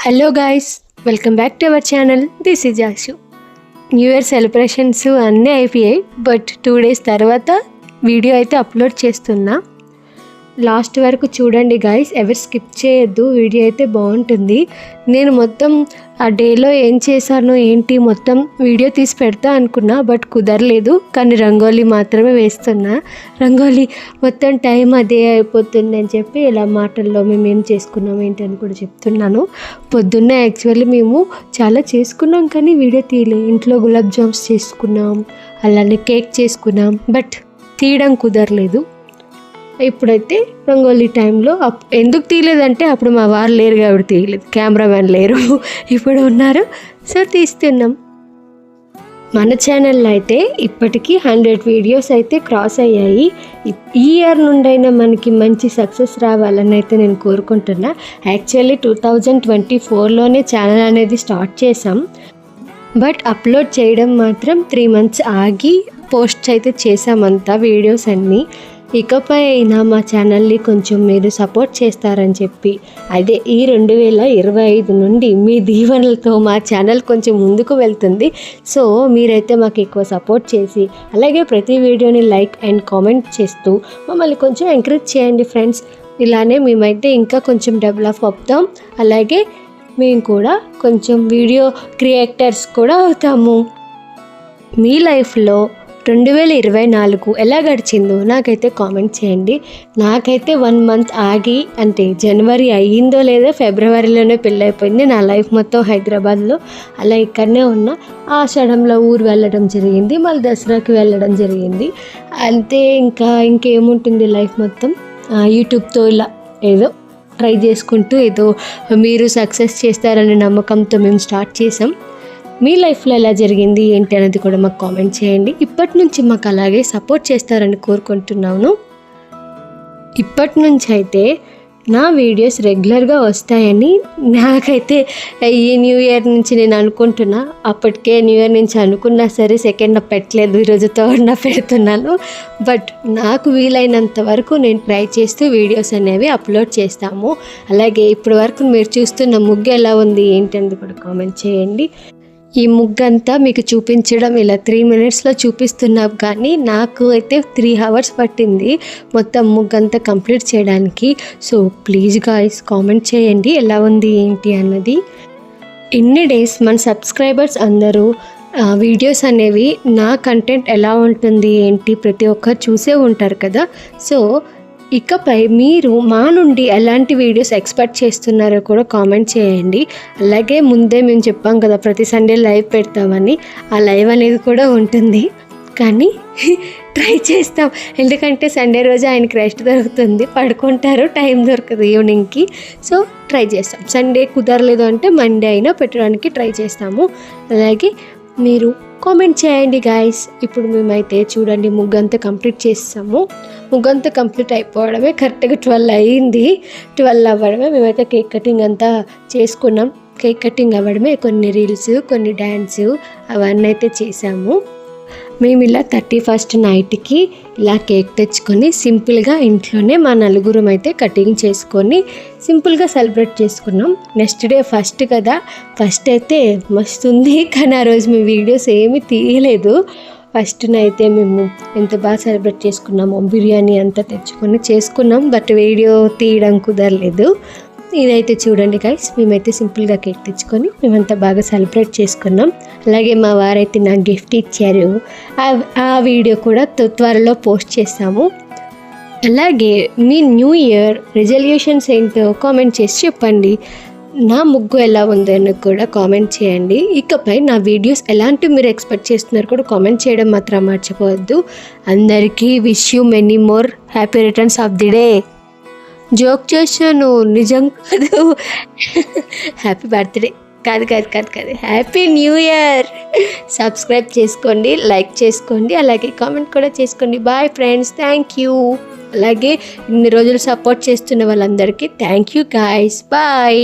Hello guys, welcome back to our channel. This is Ashu. New year celebrations అన్నీ అయిపోయాయి, but 2 days తర్వాత video అయితే upload చేస్తున్నా. Last వరకు చూడండి గాయ్స్, ఎవరు స్కిప్ చేయొద్దు. వీడియో అయితే బాగుంటుంది. నేను మొత్తం ఆ డేలో ఏం చేశానో ఏంటి మొత్తం వీడియో తీసి పెడతా అనుకున్నా, బట్ కుదరలేదు. కానీ రంగోలీ మాత్రమే వేస్తున్నా. రంగోలీ మొత్తం టైం అదే అయిపోతుంది అని చెప్పి ఇలా మాటల్లో మేము ఏం చేసుకున్నాం ఏంటి అని కూడా చెప్తున్నాను. పొద్దున్నే యాక్చువల్లీ మేము చాలా చేసుకున్నాం కానీ వీడియో తీయలేదు. ఇంట్లో గులాబ్ జామ్స్ చేసుకున్నాం, అలానే కేక్ చేసుకున్నాం, బట్ తీయడం కుదరలేదు. ఇప్పుడైతే రంగోలీ టైంలో ఎందుకు తీయలేదంటే అప్పుడు మా వారు లేరు కాబట్టి తీయలేదు, కెమెరామ్యాన్ లేరు, ఇప్పుడు ఉన్నారు, సో తీస్తున్నాం. మన ఛానల్లో అయితే ఇప్పటికీ 100 వీడియోస్ అయితే క్రాస్ అయ్యాయి. ఈ ఇయర్ నుండైనా మనకి మంచి సక్సెస్ రావాలని అయితే నేను కోరుకుంటున్నా. యాక్చువల్లీ 2024లోనే ఛానల్ అనేది స్టార్ట్ చేసాం, బట్ అప్లోడ్ చేయడం మాత్రం 3 months ఆగి పోస్ట్ అయితే చేసామంతా వీడియోస్ అన్నీ. ఇకపై అయినా మా ఛానల్ని కొంచెం మీరు సపోర్ట్ చేస్తారని చెప్పి, అదే ఈ 2025 నుండి మీ దీవెనలతో మా ఛానల్ కొంచెం ముందుకు వెళ్తుంది. సో మీరైతే మాకు ఎక్కువ సపోర్ట్ చేసి, అలాగే ప్రతి వీడియోని లైక్ అండ్ కామెంట్ చేస్తూ మమ్మల్ని కొంచెం ఎంకరేజ్ చేయండి ఫ్రెండ్స్. ఇలానే మేమైతే ఇంకా కొంచెం డెవలప్ అవుతాం, అలాగే మేము కూడా కొంచెం వీడియో క్రియేటర్స్ కూడా అవుతాము. మీ లైఫ్లో 2024 ఎలా గడిచిందో నాకైతే కామెంట్ చేయండి. నాకైతే 1 month ఆగి, అంటే జనవరి అయ్యిందో లేదో ఫిబ్రవరిలోనే పెళ్ళి అయిపోయింది. నా లైఫ్ మొత్తం హైదరాబాద్లో, అలా ఇక్కడనే ఉన్న. ఆషాఢంలో ఊరు వెళ్ళడం జరిగింది, మళ్ళీ దసరాకి వెళ్ళడం జరిగింది. అంతే, ఇంకేముంటుంది లైఫ్ మొత్తం. యూట్యూబ్తో ఇలా ఏదో ట్రై చేసుకుంటూ, ఏదో మీరు సక్సెస్ చేస్తారనే నమ్మకంతో మేము స్టార్ట్ చేసాం. మీ లైఫ్లో ఎలా జరిగింది ఏంటి అనేది కూడా మాకు కామెంట్ చేయండి. ఇప్పటి నుంచి మాకు అలాగే సపోర్ట్ చేస్తారని కోరుకుంటున్నాను. ఇప్పటి నుంచి అయితే నా వీడియోస్ రెగ్యులర్గా వస్తాయని నాకైతే ఈ న్యూ ఇయర్ నుంచి నేను అనుకుంటున్నా. అప్పటికే న్యూ ఇయర్ నుంచి అనుకున్నా సరే, సెకండ్ పెట్టలేదు, ఈరోజు థర్డ్ పెడుతున్నాను. బట్ నాకు వీలైనంత వరకు నేను ట్రై చేస్తూ వీడియోస్ అనేవి అప్లోడ్ చేస్తాము. అలాగే ఇప్పటి వరకు మీరు చూస్తున్న ముగ్గు ఎలా ఉంది ఏంటి అనేది కూడా కామెంట్ చేయండి. ఈ ముగ్గంతా మీకు చూపించడం ఇలా 3 minutesలో చూపిస్తున్నాం, కానీ నాకు అయితే 3 hours పట్టింది మొత్తం ముగ్గంతా కంప్లీట్ చేయడానికి. సో ప్లీజ్ గాయ్స్ కామెంట్ చేయండి ఎలా ఉంది ఏంటి అన్నది. ఇన్ని డేస్ మన సబ్స్క్రైబర్స్ అందరూ వీడియోస్ అనేవి, నా కంటెంట్ ఎలా ఉంటుంది ఏంటి ప్రతి ఒక్కరు చూసే ఉంటారు కదా. సో ఇకపై మీరు మా నుండి ఎలాంటి వీడియోస్ ఎక్స్పెక్ట్ చేస్తున్నారో కూడా కామెంట్ చేయండి. అలాగే ముందే మేము చెప్పాం కదా ప్రతి సండే లైవ్ పెడతామని, ఆ లైవ్ అనేది కూడా ఉంటుంది, కానీ ట్రై చేస్తాం. ఎందుకంటే సండే రోజు ఆయనకి రెస్ట్ దొరుకుతుంది, పడుకుంటారు, టైం దొరకదు ఈవినింగ్కి. సో ట్రై చేస్తాం. సండే కుదరలేదు అంటే మండే అయినా పెట్టడానికి ట్రై చేస్తాము. అలాగే మీరు కామెంట్ చేయండి గాయస్. ఇప్పుడు మేమైతే చూడండి ముగ్గంతా కంప్లీట్ చేస్తాము. ముగ్గంతా కంప్లీట్ అయిపోవడమే కరెక్ట్గా 12 అయ్యింది. 12 అవ్వడమే మేమైతే కేక్ కటింగ్ అంతా చేసుకున్నాం. కేక్ కటింగ్ అవ్వడమే కొన్ని రీల్స్, కొన్ని డ్యాన్స్ అవన్నీ అయితే చేసాము. మేము ఇలా 31st నైట్కి ఇలా కేక్ తెచ్చుకొని సింపుల్గా ఇంట్లోనే మా నలుగురం అయితే కటింగ్ చేసుకొని సింపుల్గా సెలబ్రేట్ చేసుకున్నాం. నెక్స్ట్ డే ఫస్ట్ కదా, ఫస్ట్ అయితే మస్తుంది, కానీ ఆ రోజు మేము వీడియోస్ ఏమీ తీయలేదు. ఫస్ట్నైతే మేము ఎంత బాగా సెలబ్రేట్ చేసుకున్నాము. బిర్యానీ అంతా తెచ్చుకొని చేసుకున్నాం, బట్ వీడియో తీయడం కుదరలేదు. ఇదైతే చూడండి గైస్, మేమైతే సింపుల్గా కేక్ తెచ్చుకొని మేమంతా బాగా సెలబ్రేట్ చేసుకున్నాం. అలాగే మా వారైతే నాకు గిఫ్ట్ ఇచ్చారు, ఆ వీడియో కూడా త్వరలో పోస్ట్ చేస్తాము. అలాగే మీ న్యూ ఇయర్ రెజల్యూషన్స్ ఏంటో కామెంట్ చేసి చెప్పండి. నా ముగ్గు ఎలా ఉందో అని కూడా కామెంట్ చేయండి. ఇకపై నా వీడియోస్ ఎలాంటివి మీరు ఎక్స్పెక్ట్ చేస్తున్నారు కూడా కామెంట్ చేయడం మాత్రం మర్చిపోవద్దు. అందరికీ wish you many more happy returns of the day. Joke చేశాను, నిజం కాదు. హ్యాపీ బర్త్డే కాదు, హ్యాపీ న్యూ ఇయర్. సబ్స్క్రైబ్ చేసుకోండి, లైక్ చేసుకోండి, అలాగే కామెంట్ కూడా చేసుకోండి. Bye friends, thank you. అలాగే ఇన్ని రోజులు సపోర్ట్ చేస్తున్న వాళ్ళందరికీ థ్యాంక్ యూ గాయ్స్, బాయ్.